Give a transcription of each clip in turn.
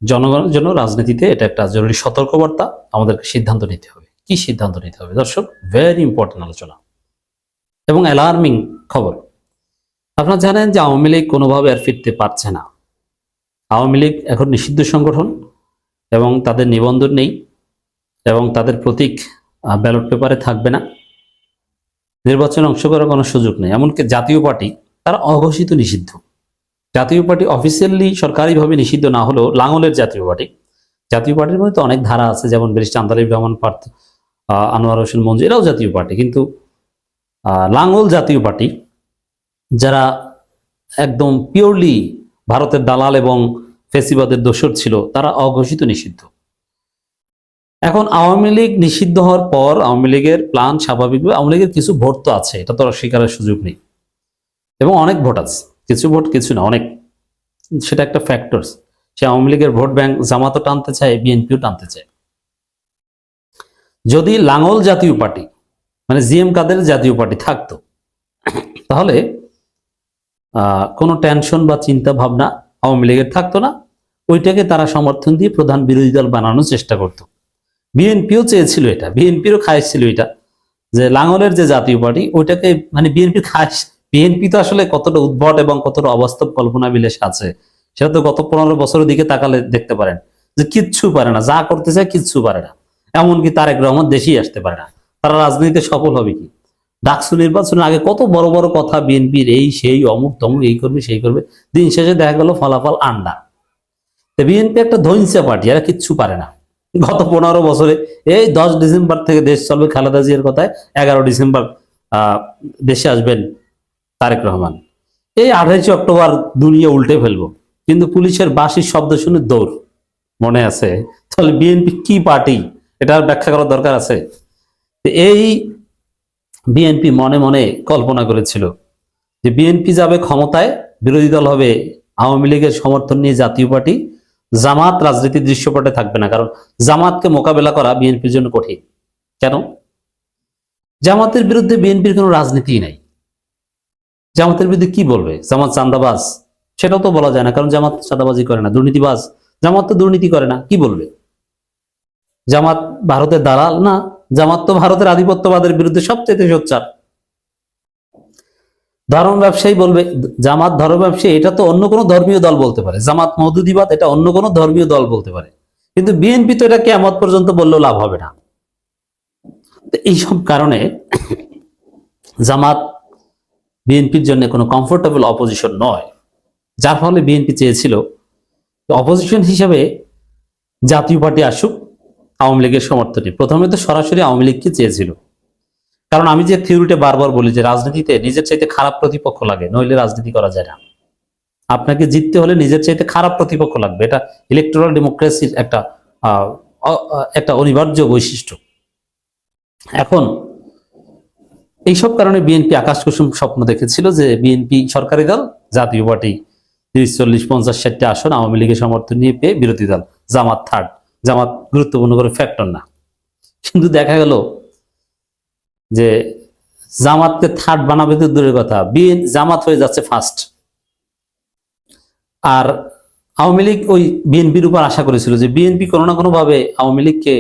জনগণের জন্য রাজনীতিতে এটা একটা জরুরি সতর্কবার্তা। আমাদেরকে সিদ্ধান্ত নিতে হবে। কি সিদ্ধান্ত নিতে হবে দর্শক? ভেরি ইম্পর্টেন্ট আলোচনা এবং অ্যালার্মিং খবর। আপনারা জানেন যে আওয়ামী লীগ কোনোভাবে আর ফিরতে পারছে না। আওয়ামী লীগ এখন নিষিদ্ধ সংগঠন এবং তাদের নিবন্ধন নেই এবং তাদের প্রতীক ব্যালট পেপারে থাকবে না। নির্বাচনে অংশ করার কোনো সুযোগ নেই। এমনকি জাতীয় পার্টি তারা অঘোষিত নিষিদ্ধ। জাতীয় পার্টি অফিসিয়ালি সরকারিভাবে নিষিদ্ধ না হলেও লাঙ্গলের জাতীয় পার্টির মধ্যে তো অনেক ধারা আছে, যেমন ব্যারিস্টার আন্দালিব রহমান পার্থ, আনোয়ার হোসেন মঞ্জু, এরাও জাতীয় পার্টি। কিন্তু লাঙ্গল জাতীয় পার্টি যারা একদম পিওরলি ভারতের দালাল এবং ফেসিবাদের দোসর ছিল, তারা অঘোষিত নিষিদ্ধ। এখন আওয়ামী লীগ নিষিদ্ধ হওয়ার পর আওয়ামী লীগের প্ল্যান স্বাভাবিকভাবে, আওয়ামী লীগের কিছু ভোট তো আছে, এটা তো অস্বীকারের সুযোগ নেই, এবং অনেক ভোট আছে, কিছু ভোট কিছু না অনেক, সেটা একটা ফ্যাক্টরস। সে আওয়ামী লীগের ভোট ব্যাংক জামাতও টানতে চায়, বিএনপিও টানতে চায়। যদি লাঙ্গল জাতীয় পার্টি মানে জিএম কাদের জাতীয় পার্টি থাকতো, তাহলে কোনো টেনশন বা চিন্তা ভাবনা আওয়ামী লীগের থাকতো না। ওইটাকে তারা সমর্থন দিয়ে প্রধান বিরোধী দল বানানোর চেষ্টা করত। বিএনপিও চেয়েছিল এটা, বিএনপিরও খায়েশ ছিল এটা, যে লাঙ্গলের যে জাতীয় পার্টি ওইটাকে মানে বিএনপির খায়েশ। বিএনপি তো আসলে কতটা উদ্ভট এবং কতটা অবাস্তব কল্পনা বিলাস আছে, সেটা তো গত 15 বছরের দিকে তাকালে দেখতে পারেন যে কিচ্ছু পারে না, যা করতে চায় কিচ্ছু পারে না। এমনকি তারেক রহমান দেশেই আসতে পারে না। তারা রাজনীতিতে সফল হবে কি? ডাকসু নির্বাচনের আগে কত বড় বড় কথা বিএনপির, এই সেই অমুক তমুক, এই করবে সেই করবে, দিন শেষে দেখা গেল ফলাফল আন্ডা। বিএনপি একটা ধৈর্য পার্টি, এরা কিচ্ছু পারে না। গত 15 বছরে এই 10 ডিসেম্বর থেকে দেশ চলবে খালেদা জিয়ার কথায়, 11 ডিসেম্বর দেশে আসবেন তারেক রহমান, এই 28 অক্টোবর দুনিয়া উল্টে ফেলবো, কিন্তু পুলিশের বাঁশির শব্দ শুনে দৌড়। মনে আছে? তাহলে বিএনপি কি পার্টি, এটা ব্যাখ্যা করার দরকার আছে? এই বিএনপি মনে মনে কল্পনা করেছিল যে বিএনপি যাবে ক্ষমতায়, বিরোধী দল হবে আওয়ামী লীগের সমর্থন নিয়ে জাতীয় পার্টি, জামাত রাজনীতির দৃশ্যপটে থাকবে না, কারণ জামাতকে মোকাবেলা করা বিএনপির জন্য কঠিন। কেন? জামাতের বিরুদ্ধে বিএনপির কোনো রাজনীতি নাই। জামাতের বিরুদ্ধে কি বলবে? জামাত চাঁদাবাজ, সেটাও তো বলা যায় না, কারণ জামাত চাঁদাবাজি করে না। দুর্নীতিবাজ, জামাত তো দুর্নীতি করে না, কি বলবে? জামাত ভারতের দালাল না, জামাত তো ভারতের আধিপত্যবাদের বিরুদ্ধে সবচেয়ে সোচ্চার। ধর্ম ব্যবসায়ী বলবে, জামাত ধর্ম ব্যবসায়ী, এটা তো অন্য কোনো ধর্মীয় দল বলতে পারে। জামাত মওদুদিবাদ, এটা অন্য কোনো ধর্মীয় দল বলতে পারে, কিন্তু বিএনপি তো এটা কিয়ামত পর্যন্ত বললেও লাভ হবে না। এইসব কারণে জামাত বিএনপির জন্য কোনো কমফোর্টেবল অপোজিশন নয়, যার ফলে বিএনপি চেয়েছিল অপোজিশন হিসেবে জাতীয় পার্টি আসুক আওয়ামী লীগের সমর্থনে। প্রথমে তো সরাসরি আওয়ামী লীগকে চেয়েছিল, কারণ আমি যে থিওরিটা বারবার বলি যে রাজনীতিতে নিজের চাইতে খারাপ প্রতিপক্ষ লাগে, নইলে রাজনীতি করা যায় না। আপনাকে জিততে হলে নিজের চাইতে খারাপ প্রতিপক্ষ লাগবে, এটা ইলেকটোরাল ডেমোক্রেসির একটা অনিবার্য বৈশিষ্ট্য। এখন এইসব কারণে বিএনপি আকাশ কুসুম স্বপ্ন দেখেছিল যে বিএনপি সরকারি দল, জাতীয় পার্টি 30, 40, 50, 60টা আসন আওয়ামী লীগের সমর্থন নিয়ে পেয়ে বিরোধী দল, জামাত থার্ড। জামাত গুরুত্বপূর্ণ করে ফ্যাক্টর না, কিন্তু দেখা গেল যে জামাতকে থার্ড বানাবে তো দূরের কথা, জামাত হয়ে যাচ্ছে ফার্স্ট। আর আওয়ামী লীগ ওই বিএনপির উপর আশা করেছিল যে বিএনপি কোনো না কোনো ভাবে আওয়ামী লীগকে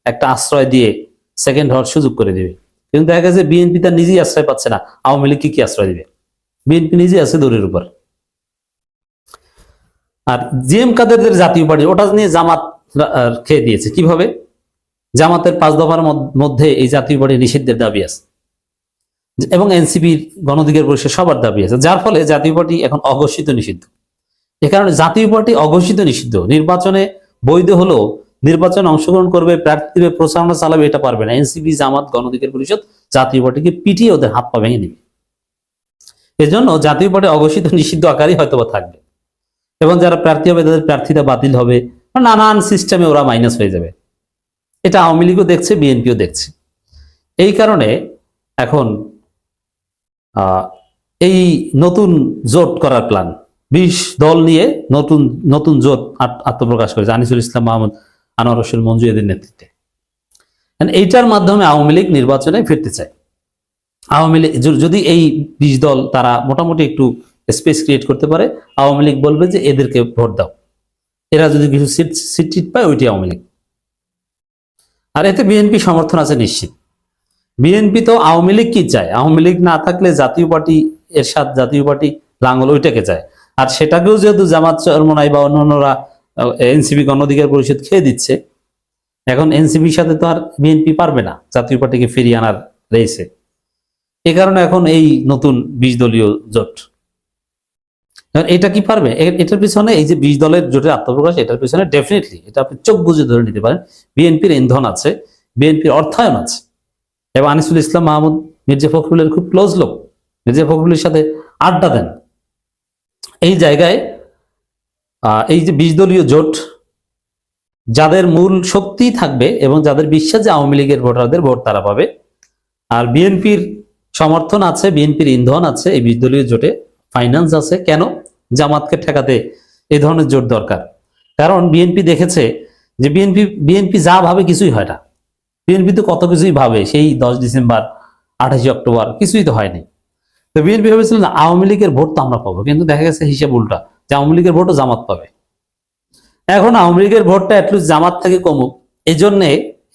একটা আশ্রয় দিয়ে সেকেন্ড হওয়ার সুযোগ করে দেবে, কিন্তু দেখা গেছে বিএনপি তার নিজেই আশ্রয় পাচ্ছে না, আওয়ামী লীগকে কি আশ্রয় দিবে? বিএনপি নিজেই আছে দৌড়ের উপর। আর জিএম কাদেরদের জাতীয় পার্টি, ওটা নিয়ে জামাত খেয়ে দিয়েছে। কিভাবে? জামাতের 5 দফার মধ্যে এই জাতীয় পার্টি নিষিদ্ধের দাবি আছে, এবং এনসিপির গণঅধিকার পরিষদ সবার দাবি আছে, যার ফলে জাতীয় পার্টি এখন অঘোষিত নিষিদ্ধ। এ কারণে জাতীয় পার্টি অঘোষিত নিষিদ্ধ, নির্বাচনে বৈধ হলো, নির্বাচনে অংশগ্রহণ করবে, প্রার্থী প্রচারণা চালাবে, এটা পারবে না। এনসিপি, জামাত, গণঅধিকার পরিষদ জাতীয় পার্টিকে পিটিয়ে ওদের হাত পা ভেঙে দিবে। এজন্য জাতীয় পার্টি অঘোষিত নিষিদ্ধ আকারই হয়তোবা থাকবে, এবং যারা প্রার্থী হবে তাদের প্রার্থিতা বাতিল হবে, নানান সিস্টেমে ওরা মাইনাস হয়ে যাবে। এটা আওয়ামী লীগও দেখছে, বিএনপিও দেখছে। এই কারণে এখন এই নতুন জোট করার প্ল্যান, 20 দল নিয়ে নতুন জোট আত্মপ্রকাশ করেছে আনিসুল ইসলাম মাহমুদ, আনোয়ার হোসেন মঞ্জু এদের নেতৃত্বে। এইটার মাধ্যমে আওয়ামী লীগ নির্বাচনে ফিরতে চায়। আওয়ামী লীগ যদি এই 20 দল তারা মোটামুটি একটু স্পেস ক্রিয়েট করতে পারে, আওয়ামী লীগ বলবে যে এদেরকে ভোট দাও, এরা যদি কিছু সিট টিট পায় ওইটি আওয়ামী লীগ। আর এতে বিএনপি সমর্থন আছে নিশ্চিত। বিএনপি তো আওয়ামী লীগ কি চায়, আওয়ামী লীগ না থাকলে জাতীয় পার্টি এরশাদ জাতীয় পার্টি লাঙ্গল ওইটাকে চায়। আর সেটাকেও যেহেতু জামাত চরমনাই বা অন্যান্যরা এনসিপি গণ অধিকার পরিষদ খেয়ে দিচ্ছে, এখন এনসিপির সাথে তো আর বিএনপি পারবে না জাতীয় পার্টিকে ফিরিয়ে আনার রেসে। এ কারণে এখন এই নতুন 20 দলীয় জোট, এটা কি পারবে? এটার পিছনে এই যে 20 দলের জোটের আত্মপ্রকাশ, এটার পিছনে ডেফিনেটলি এটা আপনি চোখ বুঝে ধরে নিতে পারেন বিএনপির ইন্ধন আছে, বিএনপির অর্থায়ন আছে। এবং আনিসুল ইসলাম মাহমুদ মির্জা ফখরুলের খুব ক্লোজ লোক, মির্জা ফখরুলের সাথে আড্ডা দেন। এই জায়গায় এই যে 20 দলীয় জোট, যাদের মূল শক্তি থাকবে এবং যাদের বিশ্বাস যে আওয়ামী লীগের ভোটারদের ভোট তারা পাবে, আর বিএনপির সমর্থন আছে, বিএনপির ইন্ধন আছে, এই 20 দলীয় জোটে ফাইন্যান্স আছে। কেন? জামাতকে ঠেকাতে এই ধরনের জোট দরকার। কারণ বিএনপি দেখেছে যে বিএনপি যা ভাবে কিছুই হয় না। বিএনপি তো কত কিছুই ভাবে, সেই 10 ডিসেম্বর 28 অক্টোবর কিছুই তো হয়নি। তো বিএনপি ভেবেছিল না আওয়ামী লীগের ভোট তো আমরা পাবো, কিন্তু দেখা গেছে হিসেব উল্টা, যে আওয়ামী লীগের ভোটও জামাত পাবে। এখন আওয়ামী লীগের ভোটটা অ্যাটলিস্ট জামাত থেকে কমুক, এই জন্যে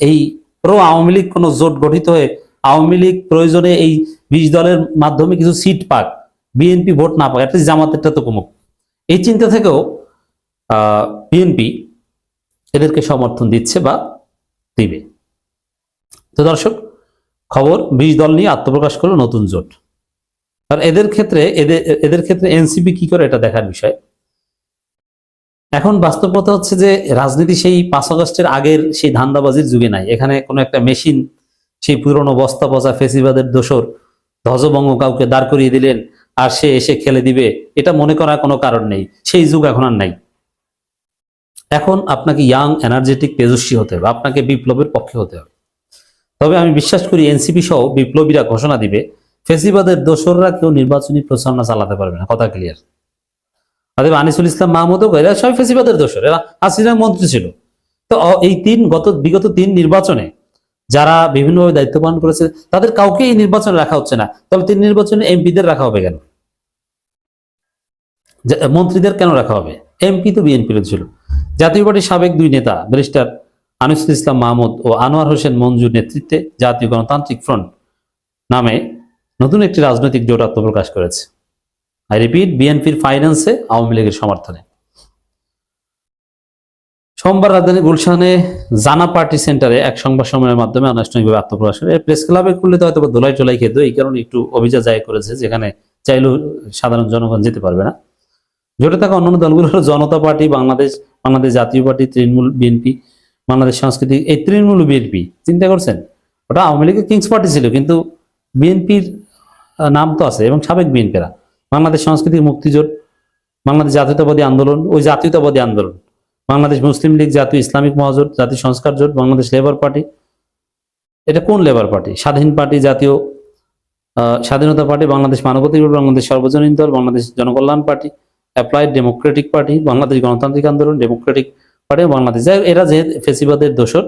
এই প্রো আওয়ামী লীগ কোনো জোট গঠিত হয়ে আওয়ামী লীগ প্রয়োজনে এই 20 দলের মাধ্যমে কিছু সিট পাক, বিএনপি ভোট না পাক, অ্যাটলিস্ট জামাতেরটা তো কমুক। এই চিন্তা থেকেও বিএনপি এদেরকে সমর্থন দিচ্ছে বা দিবে। তো দর্শক, খবর 20 দল নিয়ে আত্মপ্রকাশ করলো নতুন জোট। আর এদের ক্ষেত্রে এনসিপি কি করে এটা দেখার বিষয়। এখন বাস্তবতা হচ্ছে যে রাজনীতি সেই 5 আগস্টের আগের সেই ধান্দাবাজির যুগে নাই। এখানে কোনো একটা মেশিন, সেই পুরনো বস্তা পচা ফেসিবাদের দোসর ধ্বজভঙ্গ কাউকে দাঁড় করিয়ে দিলেন আর সে এসে খেলে দিবে, এটা মনে করার কোনো কারণ নেই। সেই যুগ এখন আর নাই। এখন আপনাকে ইয়াং, এনার্জেটিক, তেজস্বী হতে হবে, আপনাকে বিপ্লবের পক্ষে হতে হবে। তবে আমি বিশ্বাস করি এনসিপি সহ বিপ্লবীরা ঘোষণা দিবে, ফেসিবাদের দোসররা কেউ নির্বাচনী প্রচারণা চালাতে পারবে না, কথা ক্লিয়ার। অতএব আনিসুল ইসলাম মাহমুদও এরা সবাই ফেসিবাদের দোসর, এরা হাসিনার মন্ত্রী ছিল। তো এই বিগত 3 নির্বাচনে যারা বিভিন্নভাবে দায়িত্ব পালন করেছে তাদের কাউকে এই নির্বাচনে রাখা হচ্ছে না। তবে 3 নির্বাচনে এমপিদের রাখা হবে কেন? মন্ত্রীদের কেন রাখা হবে? এমপি তো বিএনপির ছিল। জাতীয় পার্টির সাবেক 2 নেতা ব্যারিস্টার আনিসুল ইসলাম মাহমুদ ও আনোয়ার হোসেন মঞ্জুর নেতৃত্বে জাতীয় গণতান্ত্রিক ফ্রন্ট নামে নতুন একটি রাজনৈতিক জোট আত্মপ্রকাশ করেছে। আই রিপিট, বিএনপির ফাইন্যান্সে, আওয়ামী লীগের সমর্থনে। সোমবার রাজধানী গুলশানে জানা পার্টি সেন্টারে এক সংবাদ সম্মেলনের মাধ্যমে আনুষ্ঠানিকভাবে আত্মপ্রকাশ করে। প্রেস ক্লাবে করলে তো হয়তো দোলাই টোলাই খেত, এই কারণে একটু অভিযোগ জায়গা করেছে, যেখানে চাইলেও সাধারণ জনগণ যেতে পারবে না। জোটে থাকা অন্যান্য দলগুলো হলো জনতা পার্টি, বাংলাদেশ জাতীয় পার্টি, তৃণমূল, বিএনপি, বাংলাদেশ সংস্কৃতি। এই তৃণমূল বিএনপি চিন্তা করছেন, ওটা আওয়ামী লীগের কিংস পার্টি ছিল, কিন্তু বিএনপির নাম তো আছে, এবং সাবেক বিএনপিরা বাংলাদেশ সংস্কৃতি মুক্তিজোট, বাংলাদেশ জাতীয়তাবাদী আন্দোলন, ওই জাতীয়তাবাদী আন্দোলন, বাংলাদেশ মুসলিম লীগ, জাতীয় ইসলামিক মহাজোট, জাতীয় সংস্কার জোট, বাংলাদেশ লেবার পার্টি। এটা কোন লেবার পার্টি? স্বাধীন পার্টি, জাতীয় স্বাধীনতা পার্টি, বাংলাদেশ মানবাধিকার জোট, বাংলাদেশ সর্বজনীন দল, Bangladesh Janakalyan party, applied Democratic party, Bangladesh গণতান্ত্রিক আন্দোলন, ডেমোক্রেটিক পার্টি, বাংলাদেশ। এরা যে ফেসিবাদের দোসর,